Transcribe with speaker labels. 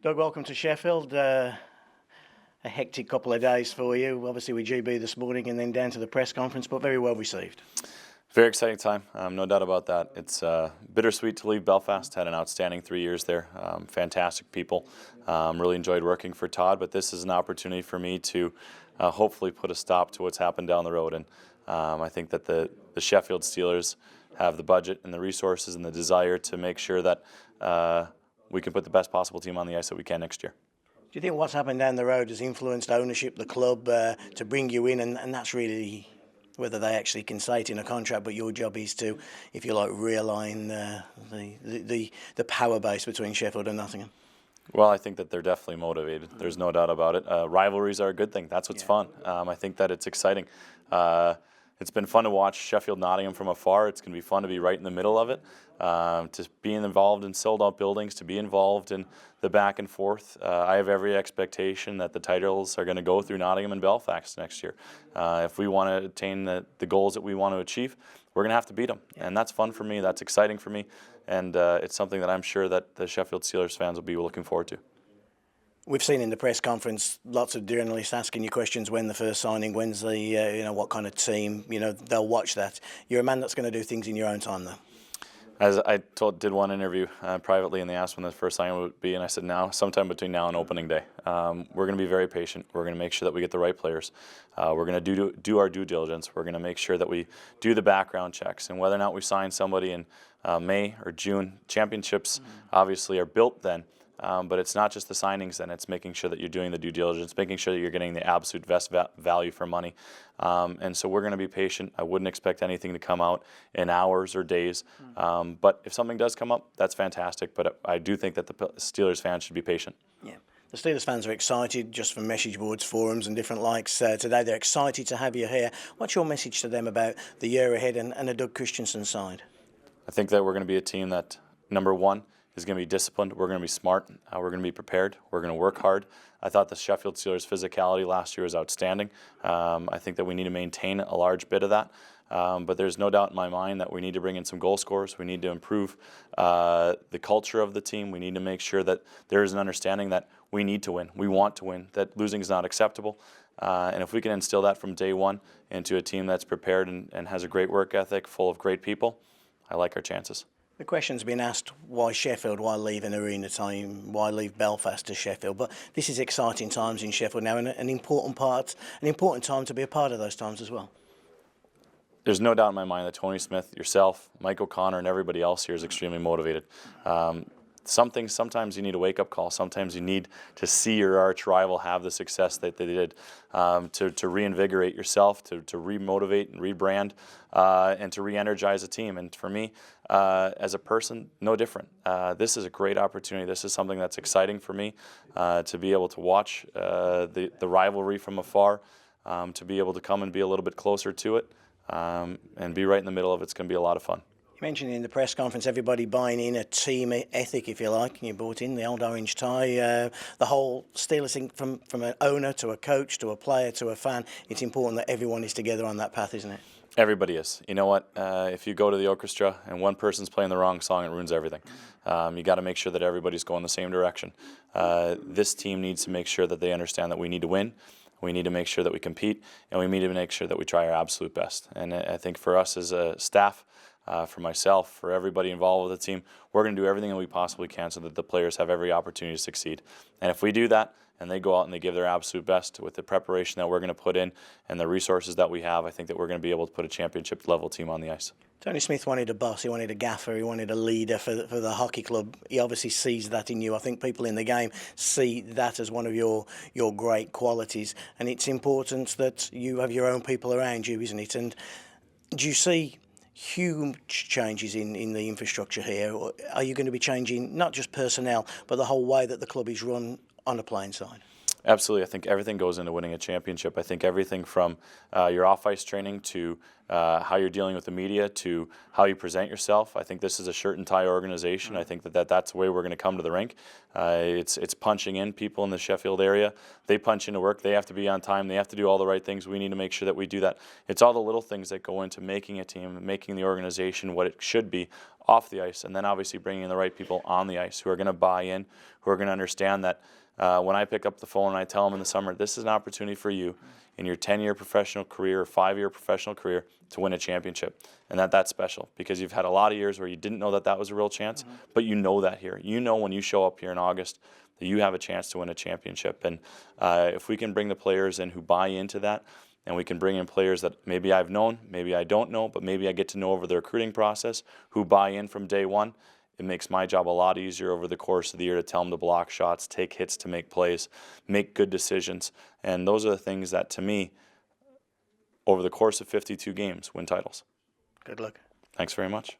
Speaker 1: Doug, welcome to Sheffield. A hectic couple of days for you, obviously with GB this morning and then down to the press conference, but very well received.
Speaker 2: Very exciting time, no doubt about that. It's bittersweet to leave Belfast. Had an outstanding 3 years there. Fantastic people. Really enjoyed working for Todd, but this is an opportunity for me to hopefully put a stop to what's happened down the road. And I think that the Sheffield Steelers have the budget and the resources and the desire to make sure that we can put the best possible team on the ice that we can next year.
Speaker 1: Do you think what's happened down the road has influenced ownership, the club, to bring you in, and that's really whether they actually can say it in a contract, but your job is to, if you like, realign the power base between Sheffield and Nottingham?
Speaker 2: Well, I think that they're definitely motivated. There's no doubt about it. Rivalries are a good thing. That's what's fun. I think that it's exciting. It's been fun to watch Sheffield Nottingham from afar. It's going to be fun to be right in the middle of it, to be involved in sold-out buildings, to be involved in the back and forth. I have every expectation that the titles are going to go through Nottingham and Belfast next year. If we want to attain the goals that we want to achieve, we're going to have to beat them. And that's fun for me. That's exciting for me. And it's something that I'm sure that the Sheffield Steelers fans will be looking forward to.
Speaker 1: We've seen in the press conference lots of journalists asking you questions: when the first signing, when's the, what kind of team, they'll watch that. You're a man that's going to do things in your own time, though.
Speaker 2: As I did one interview privately, and they asked when the first signing would be, and I said sometime between now and opening day. We're going to be very patient. We're going to make sure that we get the right players. We're going to do our due diligence. We're going to make sure that we do the background checks, and whether or not we sign somebody in May or June, championships obviously are built then. But it's not just the signings, then it's making sure that you're doing the due diligence, making sure that you're getting the absolute best value for money. And so we're going to be patient. I wouldn't expect anything to come out in hours or days. But if something does come up, that's fantastic. But I do think that the Steelers fans should be patient.
Speaker 1: Yeah. The Steelers fans are excited, just from message boards, forums and different likes. Today they're excited to have you here. What's your message to them about the year ahead and the Doug Christiansen side?
Speaker 2: I think that we're going to be a team that, number one, is going to be disciplined. We're going to be smart. We're going to be prepared. We're going to work hard. I thought the Sheffield Steelers' physicality last year was outstanding. I think that we need to maintain a large bit of that. But there's no doubt in my mind that we need to bring in some goal scorers. We need to improve the culture of the team. We need to make sure that there is an understanding that we need to win. We want to win, that losing is not acceptable. And if we can instill that from day one into a team that's prepared and has a great work ethic, full of great people, I like our chances.
Speaker 1: The question's been asked, why Sheffield, why leave an arena time, why leave Belfast to Sheffield? But this is exciting times in Sheffield now, and an important time to be a part of those times as well.
Speaker 2: There's no doubt in my mind that Tony Smith, yourself, Mike O'Connor, and everybody else here is extremely motivated. Sometimes you need a wake-up call. Sometimes you need to see your arch rival have the success that they did, to reinvigorate yourself, to re-motivate and rebrand, and to re-energize a team. And for me, as a person, no different. This is a great opportunity. This is something that's exciting for me, to be able to watch the rivalry from afar, to be able to come and be a little bit closer to it, and be right in the middle of it. It's going to be a lot of fun.
Speaker 1: You mentioned in the press conference everybody buying in a team ethic, if you like, and you brought in the old orange tie, the whole Steelers thing, from an owner to a coach to a player to a fan. It's important that everyone is together on that path, isn't it?
Speaker 2: Everybody is. You know what? If you go to the orchestra and one person's playing the wrong song, it ruins everything. You got to make sure that everybody's going the same direction. This team needs to make sure that they understand that we need to win. We need to make sure that we compete, and we need to make sure that we try our absolute best. And I think for us as a staff, for myself, for everybody involved with the team, we're going to do everything that we possibly can so that the players have every opportunity to succeed. And if we do that, and they go out and they give their absolute best with the preparation that we're going to put in and the resources that we have, I think that we're going to be able to put a championship-level team on the ice.
Speaker 1: Tony Smith wanted a boss, he wanted a gaffer, he wanted a leader for the hockey club. He obviously sees that in you. I think people in the game see that as one of your great qualities, and it's important that you have your own people around you, isn't it? And do you see huge changes in the infrastructure here? Or are you going to be changing not just personnel, but the whole way that the club is run on the playing side?
Speaker 2: Absolutely. I think everything goes into winning a championship. I think everything from your off-ice training to how you're dealing with the media to how you present yourself. I think this is a shirt and tie organization. I think that's the way we're going to come to the rink. It's punching in. People in the Sheffield area, they punch into work. They have to be on time. They have to do all the right things. We need to make sure that we do that. It's all the little things that go into making a team, making the organization what it should be off the ice, and then obviously bringing in the right people on the ice who are going to buy in, who are going to understand that when I pick up the phone and I tell them in the summer, this is an opportunity for you in your 10-year professional career or 5-year professional career to win a championship. And that's special because you've had a lot of years where you didn't know that was a real chance, but you know that here. You know when you show up here in August that you have a chance to win a championship. And if we can bring the players in who buy into that, and we can bring in players that maybe I've known, maybe I don't know, but maybe I get to know over the recruiting process, who buy in from day one, it makes my job a lot easier over the course of the year to tell them to block shots, take hits to make plays, make good decisions. And those are the things that, to me, over the course of 52 games, win titles.
Speaker 1: Good luck.
Speaker 2: Thanks very much.